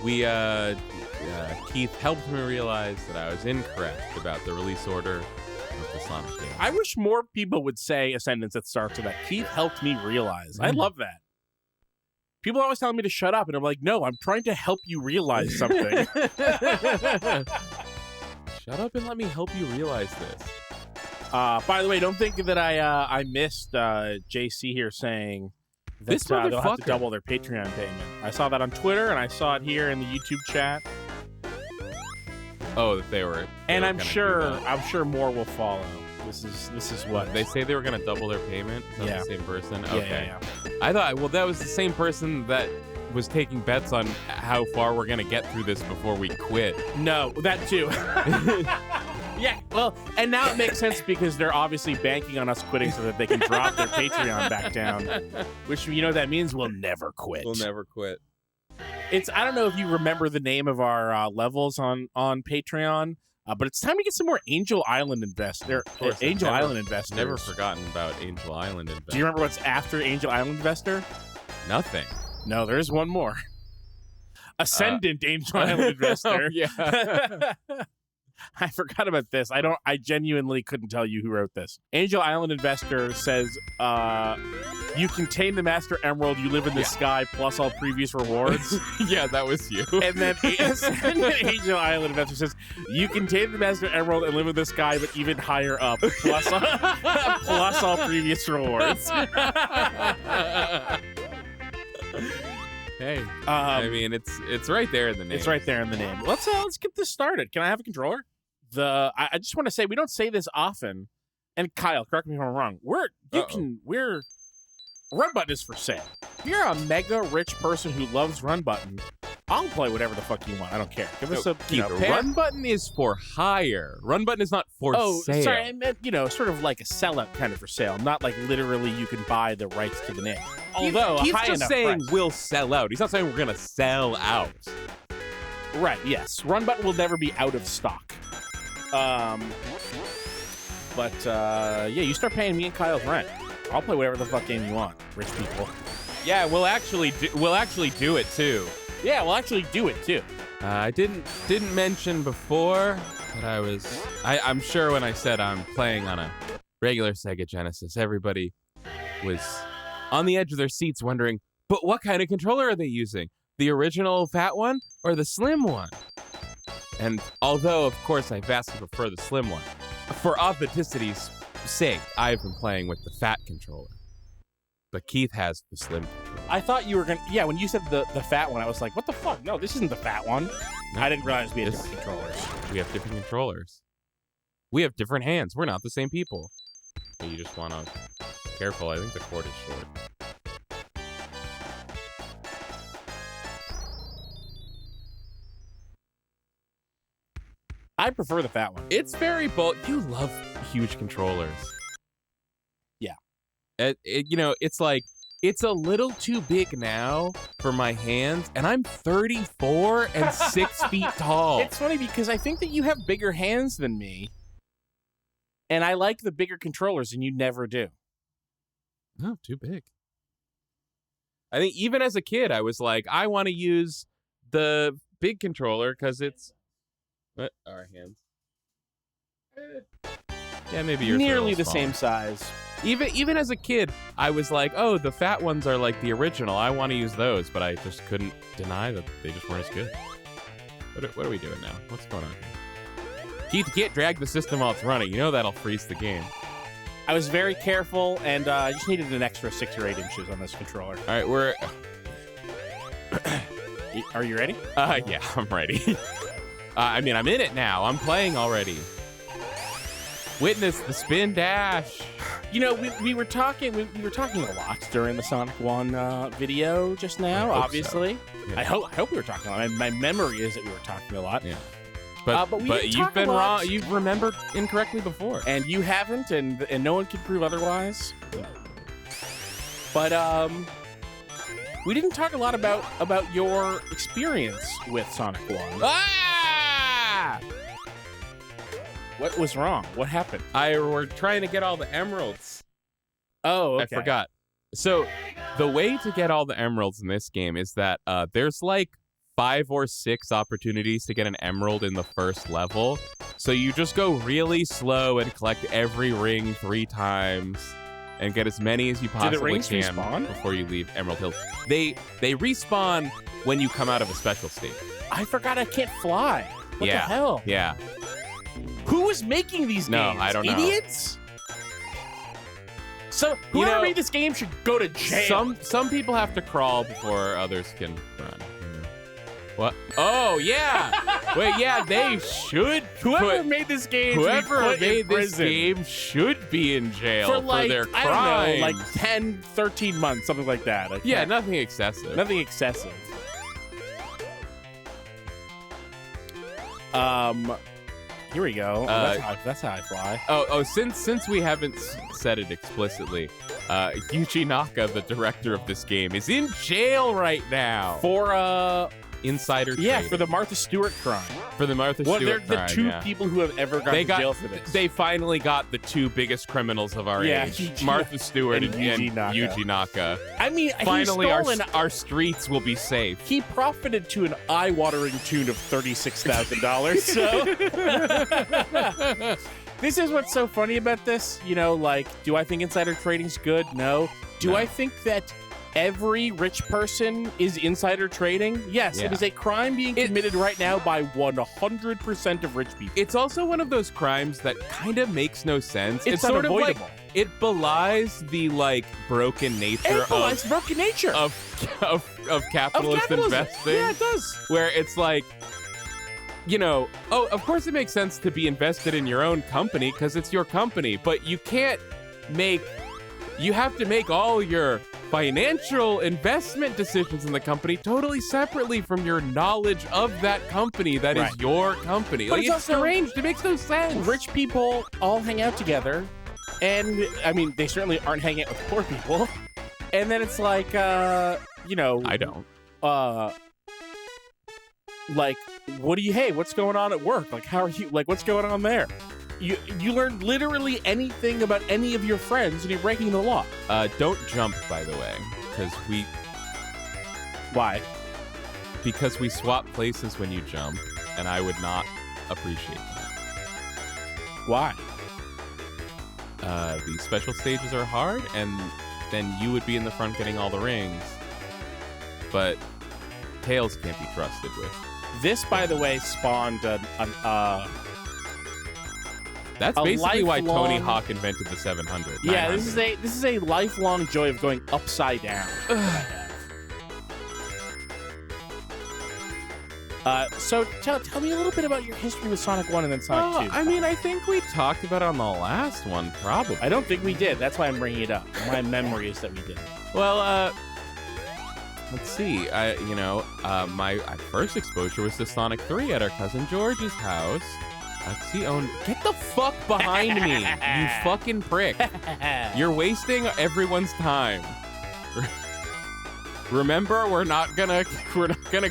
Yeah, Keith helped me realize that I was incorrect about the release order of the Sonic game. I wish more people would say a sentence that starts with that. Keith helped me realize. I love that. People are always telling me to shut up, and I'm like, no, I'm trying to help you realize something. Shut up and let me help you realize this. By the way, don't think that I missed JC here saying that This they'll have to motherfucker. double their Patreon payment. I saw that on Twitter, and I saw it here in the YouTube chat. Oh, that they were. And were I'm gonna do sure that. more will follow. This is what They say they were going to double their payment. Is that Yeah. the same person? Yeah, Okay. yeah. I thought, well, that was the same person that was taking bets on how far we're going to get through this before we quit. No, that too. Yeah, well, and now it makes sense because they're obviously banking on us quitting so that they can drop their Patreon back down, which, you know, that means we'll never quit. We'll never quit. I don't know if you remember the name of our levels on Patreon, but it's time to get some more Angel Island investors. Never forgotten about Angel Island Investor. Do you remember what's after Angel Island Investor? Nothing. No, there's one more. Ascendant Angel Island Investor. Oh, yeah. I forgot about this. I genuinely couldn't tell you who wrote this. Angel Island Investor says, you contain the Master Emerald, you live in the sky, plus all previous rewards. Yeah, that was you. And then Angel Island Investor says, you contain the Master Emerald and live in the sky, but even higher up, plus all previous rewards. Hey, I mean, it's right there in the name. It's right there in the name. Let's get this started. Can I have a controller? I just want to say, we don't say this often, and Kyle, correct me if I'm wrong. Run Button is for sale. If you're a mega rich person who loves Run Button, I'll play whatever the fuck you want. I don't care. Give us Run Button is for hire. Run Button is not for sale. Oh, sorry, I meant, sort of like a sellout kind of for sale, not like literally you can buy the rights to the name. Although he's a high just enough saying price. we'll sell out. He's not saying we're gonna sell out. Right, yes. Run Button will never be out of stock. You start paying me and Kyle's rent. I'll play whatever the fuck game you want, rich people. Yeah, we'll actually do it too. Yeah, we'll actually do it too. I didn't mention before that I'm sure when I said I'm playing on a regular Sega Genesis, everybody was on the edge of their seats wondering, but what kind of controller are they using? The original fat one or the slim one? And although, of course, I vastly prefer the slim one, for authenticity's sake, I've been playing with the fat controller. But Keith has the slim controller. I thought you were going to... Yeah, when you said the fat one, I was like, what the fuck? No, this isn't the fat one. No, I didn't realize we had different controllers. We have different controllers. We have different hands. We're not the same people. So you just want to... Careful, I think the cord is short. I prefer the fat one. It's very bold. You love huge controllers. Yeah. It's like, it's a little too big now for my hands, and I'm 34 and 6 feet tall. It's funny because I think that you have bigger hands than me, and I like the bigger controllers, and you never do. No, too big. I think even as a kid, I was like, I want to use the big controller because it's... What? Our hands. Yeah, maybe yours nearly are the smaller. same size. Even as a kid, I was like, oh, the fat ones are like the original. I want to use those, but I just couldn't deny that they just weren't as good. What are we doing now? What's going on here? Keith, you can't drag the system while it's running. You know that'll freeze the game. I was very careful, and I just needed an extra 6 or 8 inches on this controller. All right, we're... Are you ready? Yeah, I'm ready. I'm in it now. I'm playing already. Witness the spin dash. We were talking a lot during the Sonic 1 video just now, obviously. So. Yeah. I hope we were talking a lot. My memory is that we were talking a lot. Yeah. But you've been wrong. You've remembered incorrectly before. And you haven't, and no one can prove otherwise. But we didn't talk a lot about your experience with Sonic 1. Ah! What was wrong? What happened? We're trying to get all the emeralds. Oh, okay. I forgot. So the way to get all the emeralds in this game is that there's like 5 or 6 opportunities to get an emerald in the first level. So you just go really slow and collect every ring 3 times and get as many as you possibly rings can respawn? before you leave Emerald Hill. They respawn when you come out of a special state. I forgot I can't fly. What the hell? Yeah. Who was making these No, games? I don't know. Idiots? So whoever made this game should go to jail. Some people have to crawl before others can run. What? Oh, yeah. Wait, yeah, they should. Whoever made this game should be in jail for like, their crimes. I don't know, like 10, 13 months, something like that. Yeah, nothing excessive. Nothing excessive. Here we go. That's how I fly. Oh, since we haven't said it explicitly, Yuji Naka, the director of this game, is in jail right now for insider trading. Yeah, for the Martha Stewart crime. For the Martha Stewart crime. They're the 2 people who have ever gone to jail for this. They finally got the 2 biggest criminals of our age, Martha Stewart and Yuji Naka. I mean, finally our streets will be safe. He profited to an eye-watering tune of $36,000. So this is what's so funny about this. You know, like, do I think insider trading's good? No. Do I think that every rich person is insider trading? Yes, it is a crime being committed right now by 100% of rich people. It's also one of those crimes that kind of makes no sense. It's sort of like unavoidable. It belies the broken nature of capitalist investing. Yeah, it does. Where it's like, you know, of course it makes sense to be invested in your own company because it's your company, but you have to make all your financial investment decisions in the company totally separately from your knowledge of that company that is your company. But it's strange. It makes no sense. Rich people all hang out together, and I mean, they certainly aren't hanging out with poor people. And then it's like, you know, I don't. Like, what's going on at work? Like, how are you? Like, what's going on there? You learn literally anything about any of your friends, and you're breaking the law. Don't jump, by the way, because Why? Because we swap places when you jump, and I would not appreciate that. Why? The special stages are hard, and then you would be in the front getting all the rings. But Tails can't be trusted with. This, by the way, spawned That's basically why Tony Hawk invented the 700. Yeah, this is a lifelong joy of going upside down. So tell me a little bit about your history with Sonic 1 and then Sonic 2. I mean, I think we talked about it on the last one, probably. I don't think we did. That's why I'm bringing it up. My memory is that we didn't. Well, let's see. My first exposure was to Sonic 3 at our cousin George's house. Get the fuck behind me, you fucking prick. You're wasting everyone's time. Remember, we're not gonna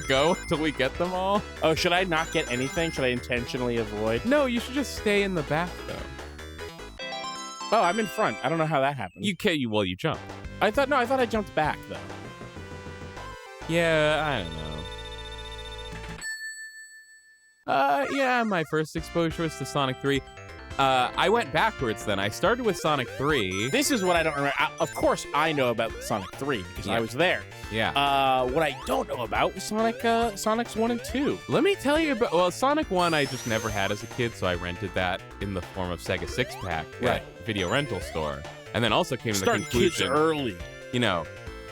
go until we get them all. Oh, should I not get anything? Should I intentionally avoid? No, you should just stay in the back though. Oh, I'm in front. I don't know how that happened. You jump. I thought I jumped back though. Yeah, I don't know. My first exposure was to Sonic 3. I went backwards then. I started with Sonic 3. This is what I don't remember. Of course, I know about Sonic 3 because I was there. Yeah. What I don't know about was Sonic's 1 and 2. Let me tell you about... Sonic 1 I just never had as a kid, so I rented that in the form of Sega 6-pack at Video Rental Store. And then also came to the conclusion... kids early. You know,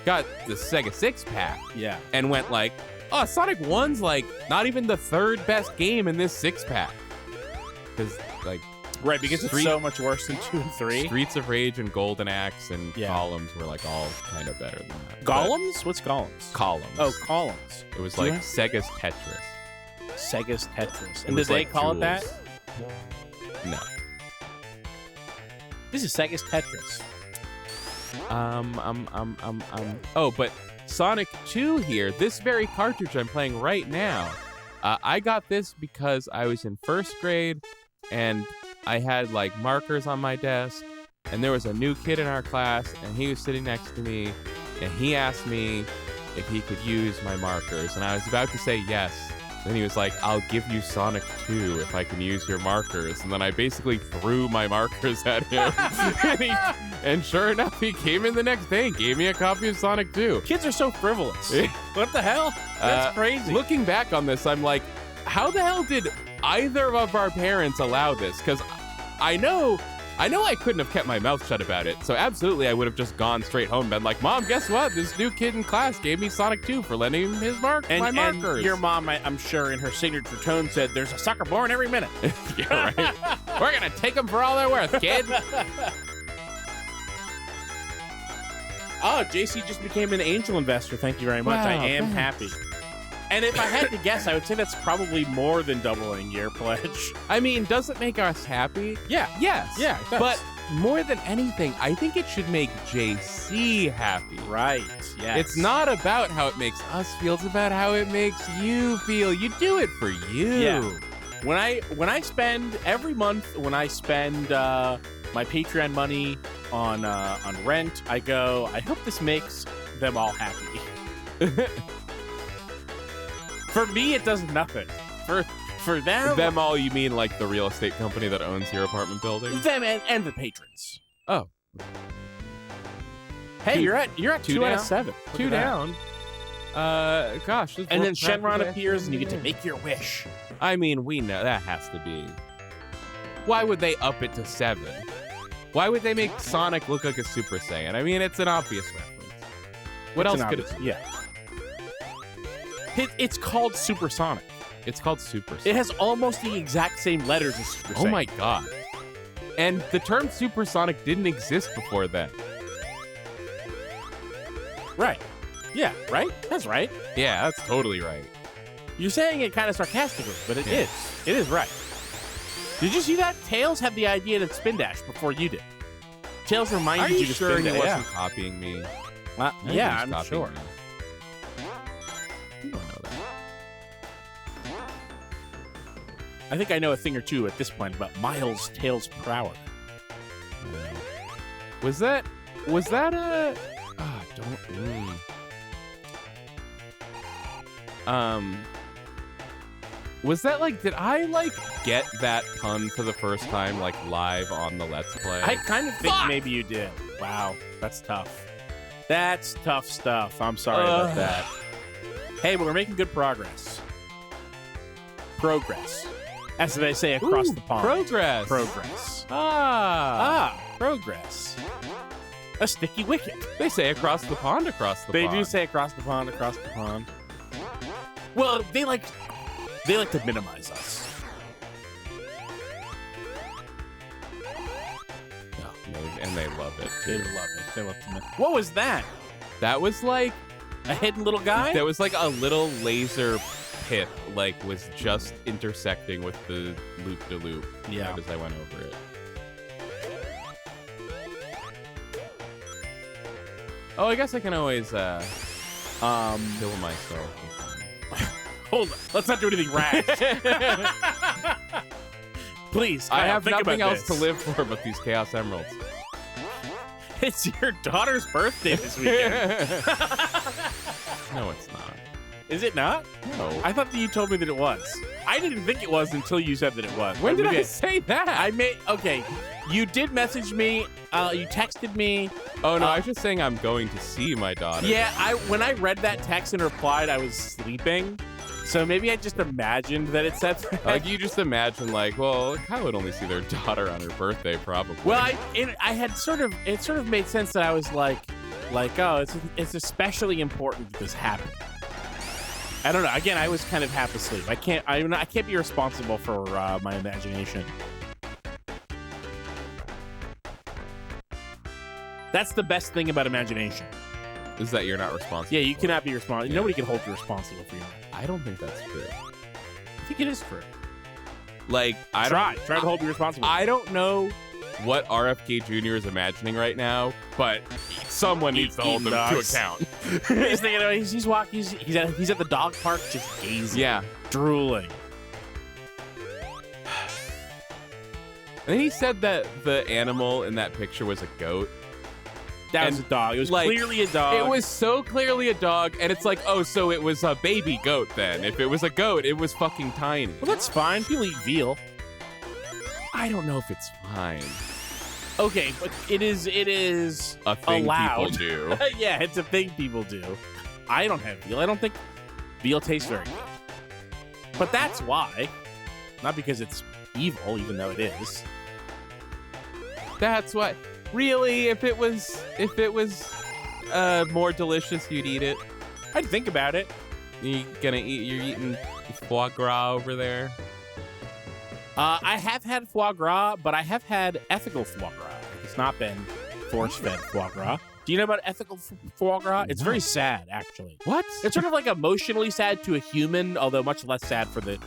got the Sega 6-pack. Yeah. And went like... Oh, Sonic 1's like not even the 3rd best game in this 6-pack. Because because it's so much worse than 2 and 3. Streets of Rage and Golden Axe and Columns were like all kind of better than that. Golems? What's Golems? Columns. Oh, Columns. It was like Sega's Tetris. Sega's Tetris. And did they call it that? No. This is Sega's Tetris. Oh, but Sonic 2 here, this very cartridge I'm playing right now, I got this because I was in 1st grade and I had like markers on my desk and there was a new kid in our class and he was sitting next to me and he asked me if he could use my markers. And I was about to say yes. Then he was like, I'll give you Sonic 2 if I can use your markers. And then I basically threw my markers at him. and sure enough, he came in the next day and gave me a copy of Sonic 2. Kids are so frivolous. What the hell? That's crazy. Looking back on this, I'm like, how the hell did either of our parents allow this? Because I know I couldn't have kept my mouth shut about it. So absolutely, I would have just gone straight home and been like, Mom, guess what? This new kid in class gave me Sonic 2 for lending him his my markers. And your mom, I'm sure, in her signature tone said, there's a sucker born every minute. Yeah, right. We're going to take them for all they're worth, kid. Oh, JC just became an angel investor. Thank you very much. Wow, I am thanks. happy. And if I had to guess, I would say that's probably more than doubling your pledge. I mean, does it make us happy? Yeah. Yes. Yeah, it does. But more than anything, I think it should make JC happy. Right. Yes. It's not about how it makes us feel. It's about how it makes you feel. You do it for you. Yeah. When I spend every month, when I spend my Patreon money on rent, I go, I hope this makes them all happy. For me, it does nothing. For them, Them all, you mean like the real estate company that owns your apartment building? them and the patrons. Oh. Hey, you're at two 2 out of down. 7. Look Two at that. down. Gosh. And then Shenron appears, and you get to make your wish. I mean, we know that has to be. Why would they up it to 7? Why would they make Sonic look like a Super Saiyan? I mean, it's an obvious reference. What else could it be? Yeah. It's called Supersonic. It's called Super Saiyan. It has almost the exact same letters as Super Saiyan. Oh my god. And the term Supersonic didn't exist before then. Right. Yeah, right? That's right. Yeah, that's totally right. You're saying it kind of sarcastically, but it is. It is right. Did you see that? Tails had the idea to spin dash before you did. Tails reminded Are you you to sure spin he dash. wasn't copying me? I think Yeah, he was I'm copying sure. me. You don't know that. I think I know a thing or two at this point about Miles' Tails Prower. Was that a was that like, did I like get that pun for the first time like live on the Let's Play? I kind of think Fuck! maybe you did. Wow, that's tough. That's tough stuff. I'm sorry about that. Hey, but we're making good progress. Progress. As they say across the pond. Progress. Progress. Progress. A sticky wicket. They say across the pond, across the They pond. do say across the pond, across the pond. Well, they like to minimize us. Oh, and they love it. They love it. They love to. What was that? That was like A hidden little guy? There was like a little laser pit, like was just intersecting with the loop-de-loop. Yeah. Right as I went over it. Oh, I guess I can always kill myself. Hold on. Let's not do anything rash. Please, I Kyle, have think nothing about else to this. live for but these Chaos Emeralds. It's your daughter's birthday this weekend. No, it's not. Is it not? No. I thought that you told me that it was. I didn't think it was until you said that it was. When did Maybe I say that? Okay, you did message me. You texted me. Oh, no, I was just saying I'm going to see my daughter. Yeah, when I read that text and replied, I was sleeping. So maybe I just imagined that it said that. Like, you just imagine, like, well, Kyle would only see their daughter on her birthday, probably. Well, I had it sort of made sense that I was like, oh, it's especially important that this happen. I don't know. Again, I was kind of half asleep. I can't be responsible for my imagination. That's the best thing about imagination. Is that you're not responsible? Yeah, you for cannot be responsible. Yeah. Nobody can hold you responsible for your life. I don't think that's true. I think it is true. Like, Try to hold you responsible. I don't know what RFK Jr. is imagining right now, but someone needs to hold them to dogs. account. He's thinking, he's walking. He's at the dog park, just gazing. Yeah. Drooling. And he said that the animal in that picture was a goat. That And, was a dog. It was like, clearly a dog. It was so clearly a dog, and it's like, oh, so it was a baby goat then. If it was a goat, it was fucking tiny. Well, that's fine. People eat veal. I don't know if it's fine. Okay, but it is A thing allowed. people do. Yeah, it's a thing people do. I don't have veal. I don't think veal tastes very good. But that's why. Not because it's evil, even though it is. That's what. Really, if it was more delicious, you'd eat it. I'd think about it. You're eating foie gras over there. I have had foie gras, but I have had ethical foie gras. It's not been force-fed foie gras. Do you know about ethical foie gras? It's very sad, actually. What? It's sort of like emotionally sad to a human, although much less sad for the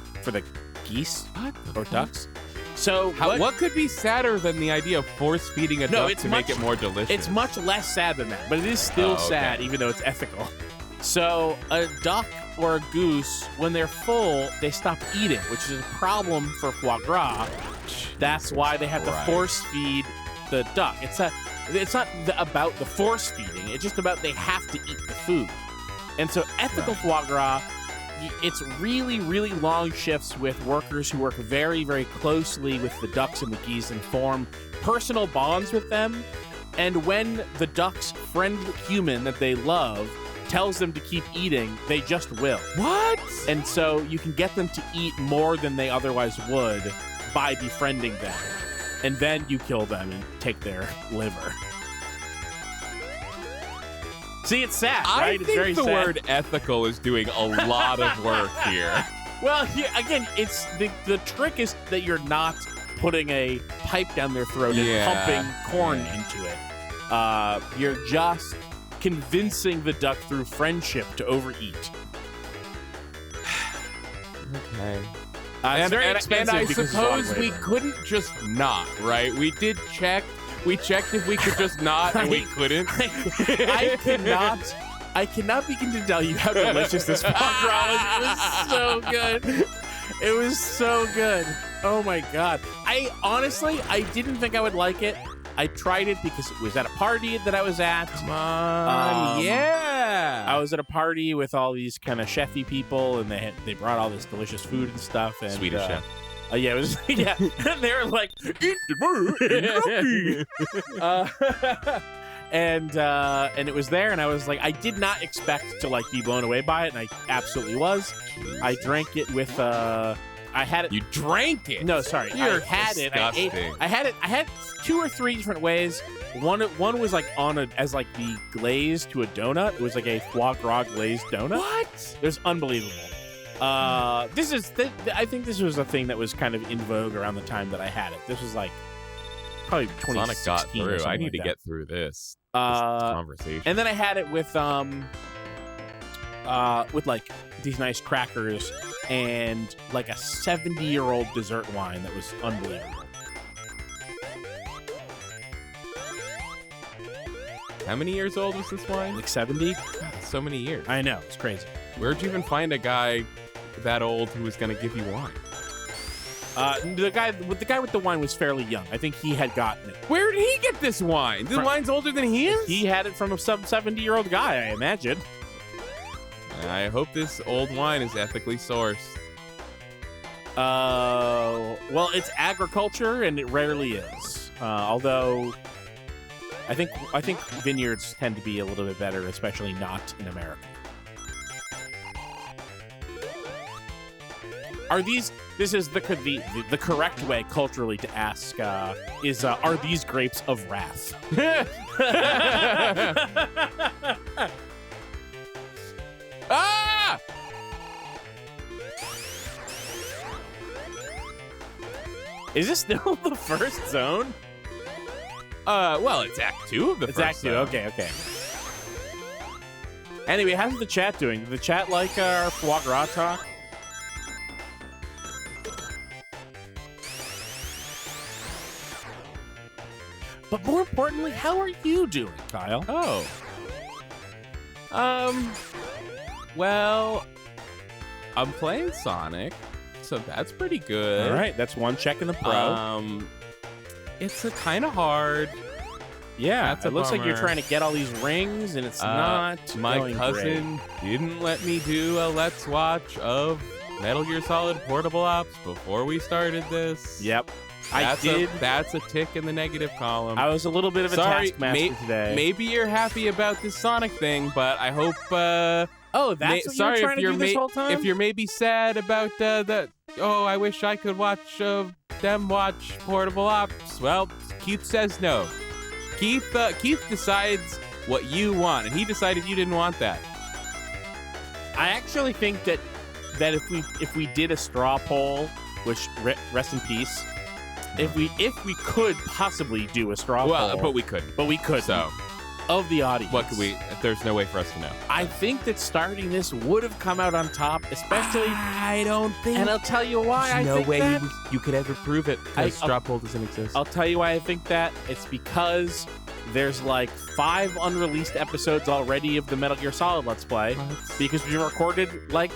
geese What the or fuck? ducks. So What could be sadder than the idea of force feeding a duck it's to make it more delicious? It's much less sad than that, but it is still okay. sad, even though it's ethical. So a duck or a goose, when they're full, they stop eating, which is a problem for foie gras. That's why they have to force feed the duck. It's not about the force feeding. It's just about they have to eat the food. And so ethical foie gras, it's really, really long shifts with workers who work very, very closely with the ducks and the geese and form personal bonds with them. And when the duck's friend human that they love tells them to keep eating, they just will. What? And so you can get them to eat more than they otherwise would by befriending them. And then you kill them and take their liver. See, it's sad, right? I It's think very the sad. word ethical is doing a lot of work here. Well, here again, it's the trick is that you're not putting a pipe down their throat and pumping corn into it. You're just convincing the duck through friendship to overeat. Okay. It's very expensive and I because it's a lot of suppose we labor. couldn't just not, right? We did check. We checked if we could just not, and we couldn't. I cannot begin to tell you how delicious this foie gras was. It was so good. It was so good. Oh my god. I didn't think I would like it. I tried it because it was at a party that I was at. Come on, yeah. I was at a party with all these kind of chefy people, and they brought all this delicious food and stuff. And Swedish chef. Yeah, it was. Yeah, and they were like, "Eat the bird." And it was there, and I was like, I did not expect to like be blown away by it, and I absolutely was. I drank it with. I had it. You drank it. No, sorry. You're I had it. I ate. disgusting. I had it. I had 2 or 3 different ways. One was like as like the glaze to a donut. It was like a foie gras glazed donut. What? It was unbelievable. I think this was a thing that was kind of in vogue around the time that I had it. This was like probably 2016. Sonic got or through. something I need like to that. get through this conversation. And then I had it with like these nice crackers and like a 70-year-old dessert wine that was unbelievable. How many years old was this wine? Like 70? God, so many years. I know, it's crazy. Where'd you even find a guy that old who was going to give you wine? The guy with the wine was fairly young. I think he had gotten it. Where did he get this wine? This wine's older than he is? He had it from some 70-year-old guy, I imagine. I hope this old wine is ethically sourced. Well, it's agriculture, and it rarely is. Although, I think vineyards tend to be a little bit better, especially not in America. This is the correct way culturally to ask, are these grapes of wrath? Ah! Is this still the first zone? Well, it's Act 2 of the It's first Act 2, zone. okay. Anyway, how's the chat doing? Did the chat like our foie gras talk? But more importantly, how are you doing, Kyle? Oh. Well, I'm playing Sonic, so that's pretty good. All right, that's one check in the pro. It's a kind of hard. Yeah, That's a it looks like you're bummer. trying to get all these rings, and it's not My going cousin didn't let me do a Let's Watch of Metal Gear Solid Portable Ops before we started this. great. Yep. That's a tick in the negative column. I was a little bit of a Sorry, taskmaster today. Maybe you're happy about this Sonic thing, but I hope. Oh, that's what you were trying to do this whole time? If you're maybe sad about that. Oh, I wish I could watch them watch Portable Ops. Well, Keith says no. Keith decides what you want, and he decided you didn't want that. I actually think that if we did a straw poll, which rest in peace, if we could possibly do a straw poll, but we couldn't. So of the audience, what could we? There's no way for us to know. I think that starting this would have come out on top, especially. I don't think. And I'll tell you why. There's I no think way that. you could ever prove it because straw poll doesn't exist. I'll tell you why I think that. It's because there's like 5 unreleased episodes already of the Metal Gear Solid Let's Play. What? Because we recorded like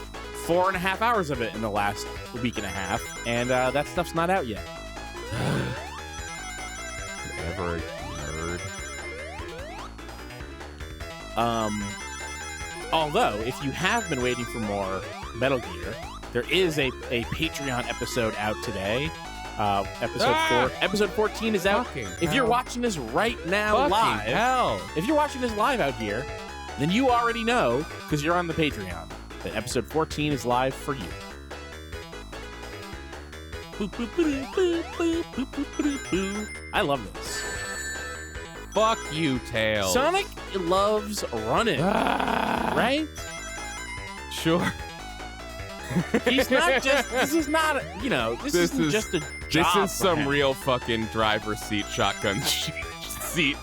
4.5 hours of it in the last week and a half, and that stuff's not out yet. Ever a nerd. Although, if you have been waiting for more Metal Gear, there is a Patreon episode out today. Episode 14 is out. If you're watching this right now live, if you're watching this live out here, then you already know, because you're on the Patreon, that episode 14 is live for you. I love this. Fuck you, Tails. Sonic loves running, right? Sure. He's not just. This is not. This isn't just a job. This is for some him. real fucking driver's seat shotgun seat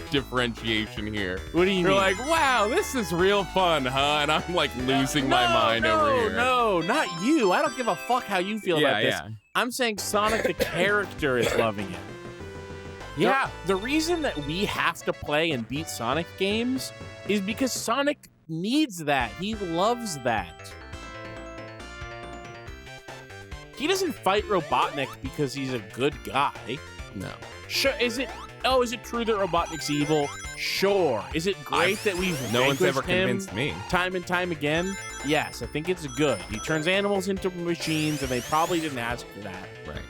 differentiation here. What do you You're mean? like, wow, this is real fun, huh? And I'm like losing my mind over here. No, not you. I don't give a fuck how you feel about this. Yeah. I'm saying Sonic the character is loving it. Yeah. The reason that we have to play and beat Sonic games is because Sonic needs that. He loves that. He doesn't fight Robotnik because he's a good guy. No. Sure. Is it true that Robotnik's evil? Sure. Is it great that we've No one's ever vanquished him convinced me. time and time again? Yes, I think it's good. He turns animals into machines, and they probably didn't ask for that. Right.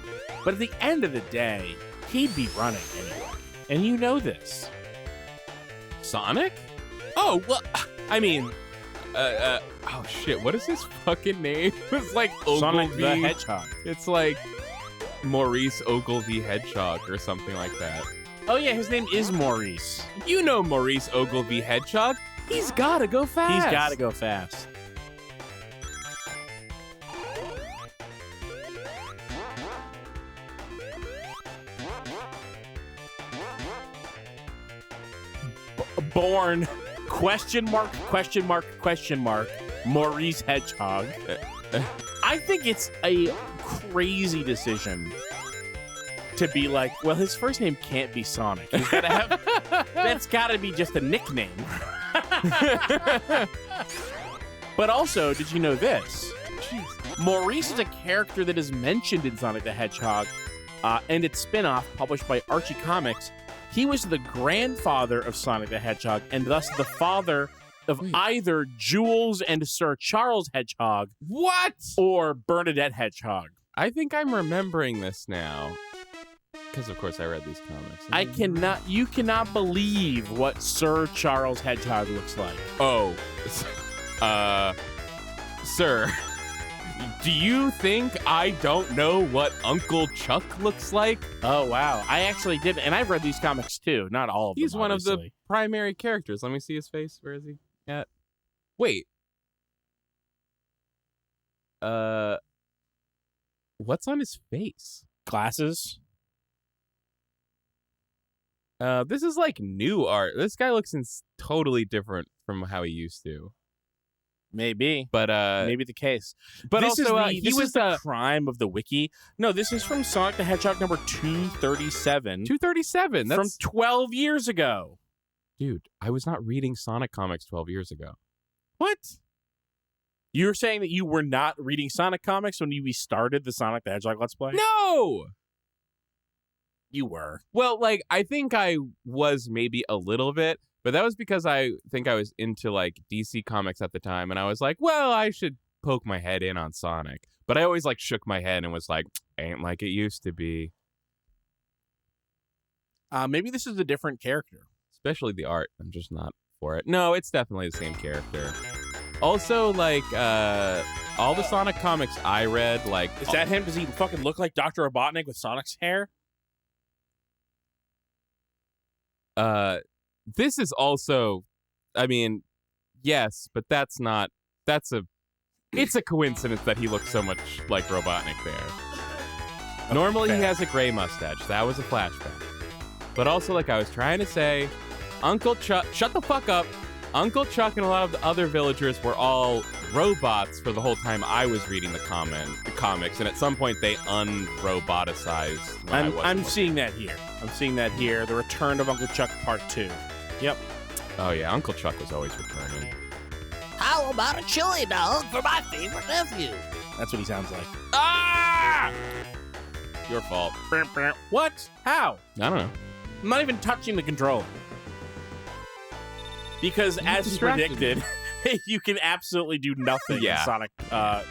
But at the end of the day, he'd be running anyway. And you know this. Sonic? Oh, well, I mean, oh shit, what is his fucking name? It's like Sonic Ogilvy. the Hedgehog. It's like Maurice Ogilvy Hedgehog or something like that. Oh yeah, his name is Maurice. You know Maurice Ogilvy Hedgehog. He's gotta go fast. He's got to go fast. Born ? Maurice Hedgehog. I think it's a crazy decision to be like, well, his first name can't be Sonic. He's gotta have that's gotta be just a nickname. But also, did you know this? Jeez. Maurice is a character that is mentioned in Sonic the Hedgehog and its spin-off published by Archie Comics. He was the grandfather of Sonic the Hedgehog and thus the father of either Jules and Sir Charles Hedgehog. What? Or Bernadette Hedgehog. I think I'm remembering this now. Because, of course, I read these comics. You cannot believe what Sir Charles Hedgehog looks like. Oh. Sir, do you think I don't know what Uncle Chuck looks like? Oh, wow. I actually did. And I've read these comics, too. Not all of them, He's one of the obviously. primary characters. Let me see his face. Where is he at? Wait. What's on his face? Glasses? This is like new art. This guy looks totally different from how he used to. Maybe. But maybe the case. But this also is the crime of the wiki. No, this is from Sonic the Hedgehog number 237. 237. That's from 12 years ago. Dude, I was not reading Sonic comics 12 years ago. What? You're saying that you were not reading Sonic comics when we started the Sonic the Hedgehog Let's Play? No! You were. Well, like, I think I was maybe a little bit, but that was because I think I was into, like, DC Comics at the time, and I was like, well, I should poke my head in on Sonic. But I always, like, shook my head and was like, ain't like it used to be. Maybe this is a different character. Especially the art. I'm just not for it. No, it's definitely the same character. Also, like, all the Sonic comics I read, like... Is that him? Does he fucking look like Dr. Robotnik with Sonic's hair? This is also, I mean, yes, but it's a coincidence that he looks so much like Robotnik there. Normally he has a gray mustache. That was a flashback. But also, like I was trying to say, Uncle Chuck, shut the fuck up. Uncle Chuck and a lot of the other villagers were all robots for the whole time I was reading the comics, and at some point they unroboticized. I'm seeing that here. I'm seeing that here. The Return of Uncle Chuck Part 2. Yep. Oh yeah, Uncle Chuck was always returning. How about a chili dog for my favorite nephew? That's what he sounds like. Ah! Your fault. What? How? I don't know. I'm not even touching the controller. Because as distracted predicted, you can absolutely do nothing in Sonic 2. No,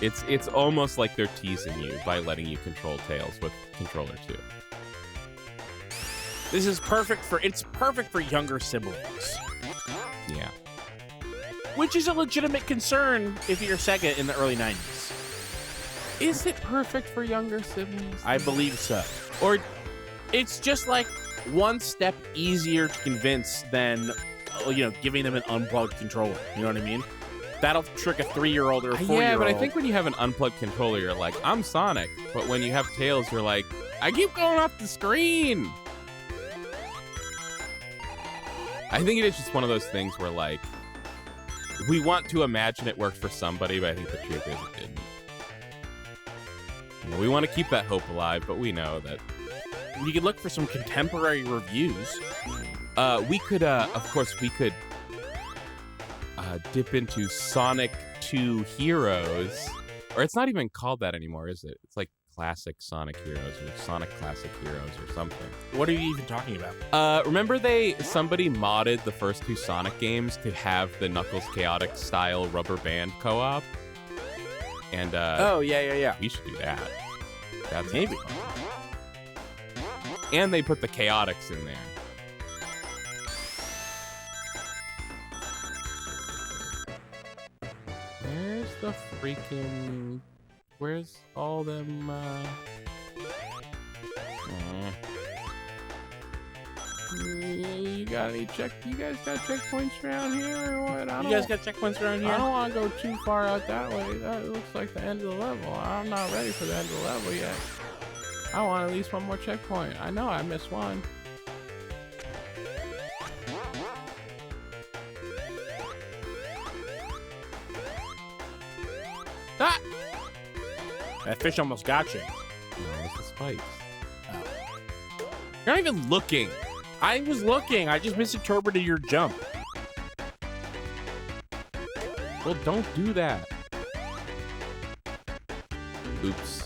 it's almost like they're teasing you by letting you control Tails with Controller 2. This is perfect for younger siblings. Yeah. Which is a legitimate concern if you're Sega in the early 90s. Is it perfect for younger siblings? I believe so. Or it's just like one step easier to convince than, giving them an unplugged controller. You know what I mean? That'll trick a 3-year-old or a 4-year-old. Yeah, but I think when you have an unplugged controller, you're like, I'm Sonic. But when you have Tails, you're like, I keep going off the screen. I think it is just one of those things where, like, we want to imagine it worked for somebody, but I think the truth is it didn't. We want to keep that hope alive, but we know that... You could look for some contemporary reviews. We could dip into Sonic 2 Heroes. Or it's not even called that anymore, is it? It's like Classic Sonic Heroes or Sonic Classic Heroes or something. What are you even talking about? Remember somebody modded the first 2 Sonic games to have the Knuckles Chaotix style rubber band co-op? And yeah. We should do that. That's maybe. And they put the Chaotix in there. Where's all them, You guys got checkpoints around here or what? You guys got checkpoints around here? I don't want to go too far out that way. That looks like the end of the level. I'm not ready for the end of the level yet. I want at least one more checkpoint. I know I missed one. Ah! That fish almost got you. No, it's the spikes. Oh. You're not even looking. I was looking. I just misinterpreted your jump. Well, don't do that. Oops.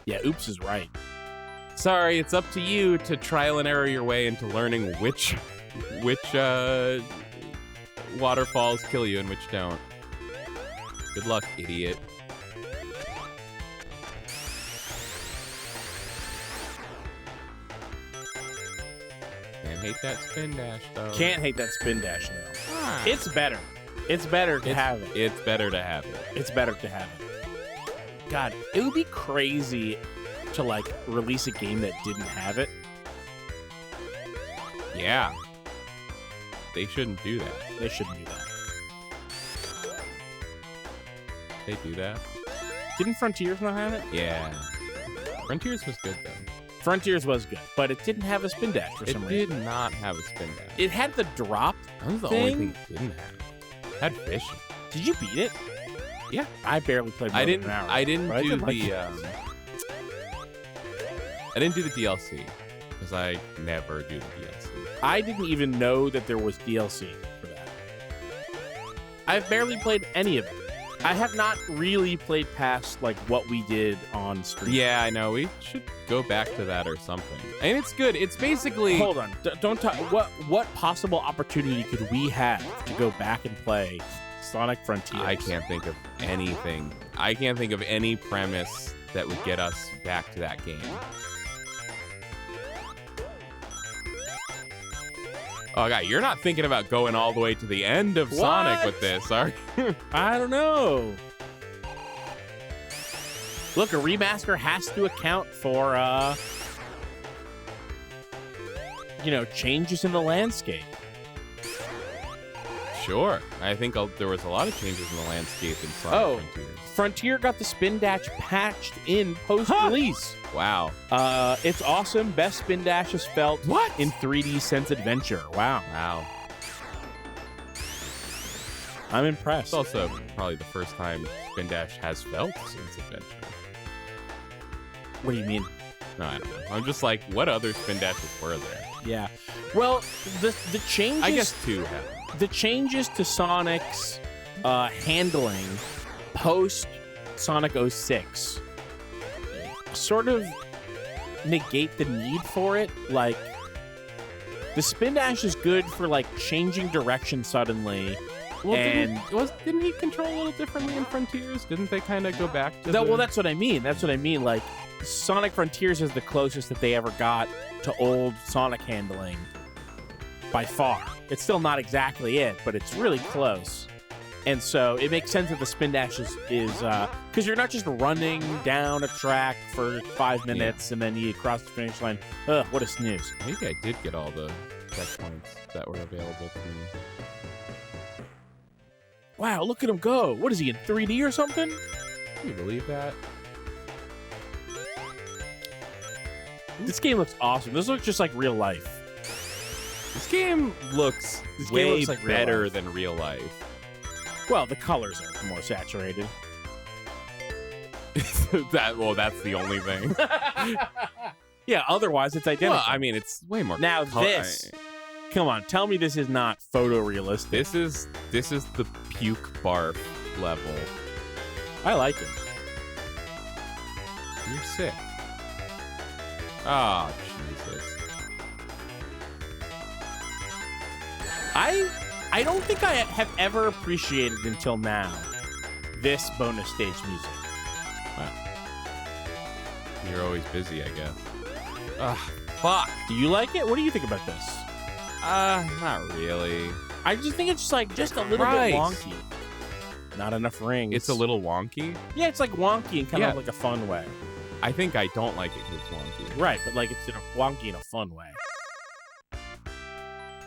Yeah, oops is right. Sorry, it's up to you to trial and error your way into learning which waterfalls kill you and which don't. Good luck, idiot. Can't hate that spin dash, though. Can't hate that spin dash, though. Ah. It's better. It's better to have it. It's better to have it. It's better to have it. God, it would be crazy to, like, release a game that didn't have it. Yeah. They shouldn't do that. They shouldn't do that. They do that? Didn't Frontiers not have it? Yeah. Frontiers was good, though. Frontiers was good, but it didn't have a spin dash for some reason. It did not have a spin dash. It had the drop That was the thing. only thing it didn't have. It had fishing. Did you beat it? Yeah. I barely played more than an hour. I didn't but do like the I didn't do the DLC because I never do the DLC. I didn't even know that there was DLC for that. I've barely played any of it. I have not really played past like what we did on stream. Yeah, I know. We should go back to that or something. And it's good. It's basically... Hold on. Don't talk. What possible opportunity could we have to go back and play Sonic Frontiers? I can't think of anything. I can't think of any premise that would get us back to that game. Oh, God, you're not thinking about going all the way to the end of Sonic with this, are you? I don't know. Look, a remaster has to account for, changes in the landscape. Sure. I think there was a lot of changes in the landscape in Sonic Frontiers. Frontier got the spin dash patched in post-release. Wow. It's awesome. Best spin dash is felt in 3D Sense Adventure. Wow. Wow. I'm impressed. It's also probably the first time Spin Dash has felt since Adventure. What do you mean? No, I don't know. I'm just like, what other Spin Dashes were there? Yeah. Well, the changes... I guess two have. The changes to Sonic's handling post Sonic 06 sort of negate the need for it. Like, the spin dash is good for like changing direction suddenly. Well, and didn't he control a little differently in Frontiers? Didn't they kind of go back to well, that's what I mean. That's what I mean. Like, Sonic Frontiers is the closest that they ever got to old Sonic handling by far. It's still not exactly it, but it's really close. And so it makes sense that the spin dash is because you're not just running down a track for 5 minutes and then you cross the finish line. Ugh, what a snooze. I think I did get all the checkpoints that were available to me. Wow, look at him go. What is he, in 3D or something? Can you believe that? This game looks awesome. This looks just like real life. This game looks way better than real life. Well, the colors are more saturated. That's the only thing. Yeah, otherwise it's identical. Well, I mean, it's way more. Now come on, tell me this is not photorealistic. This is the puke barf level. I like it. You're sick. Oh, Jesus. I don't think I have ever appreciated until now this bonus stage music. Wow. You're always busy, I guess. Ugh, fuck. Do you like it? What do you think about this? Not really. I just think it's just a little bit wonky. Not enough rings. It's a little wonky? Yeah, it's like wonky in kind of like a fun way. I think I don't like it because it's wonky. Right, but like it's wonky in a fun way.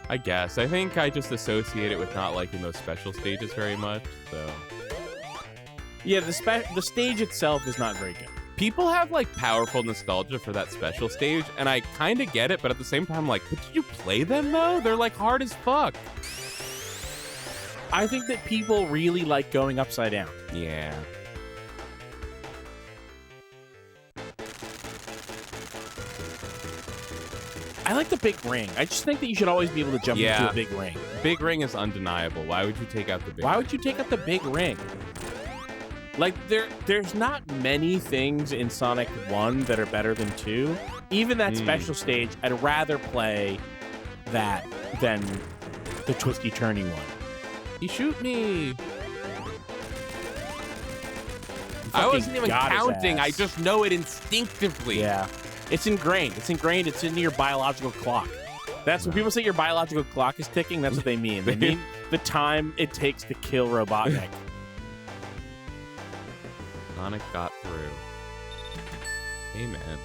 I guess. I think I just associate it with not liking those special stages very much, so... Yeah, the stage itself is not very good. People have, like, powerful nostalgia for that special stage, and I kind of get it, but at the same time, like, but did you play them, though? They're, like, hard as fuck. I think that people really like going upside down. Yeah. I like the big ring. I just think that you should always be able to jump into a big ring. Big ring is undeniable. Why would you take out the big ring? Why would you take out the big ring? Like, there's not many things in Sonic 1 that are better than 2. Even that special stage, I'd rather play that than the twisty-turny one. He shoot me! I wasn't even counting. I just know it instinctively. Yeah. It's ingrained. It's ingrained. It's into your biological clock. That's when people say your biological clock is ticking, that's what they mean. They mean the time it takes to kill Robotnik. Sonic got through. Hey, man.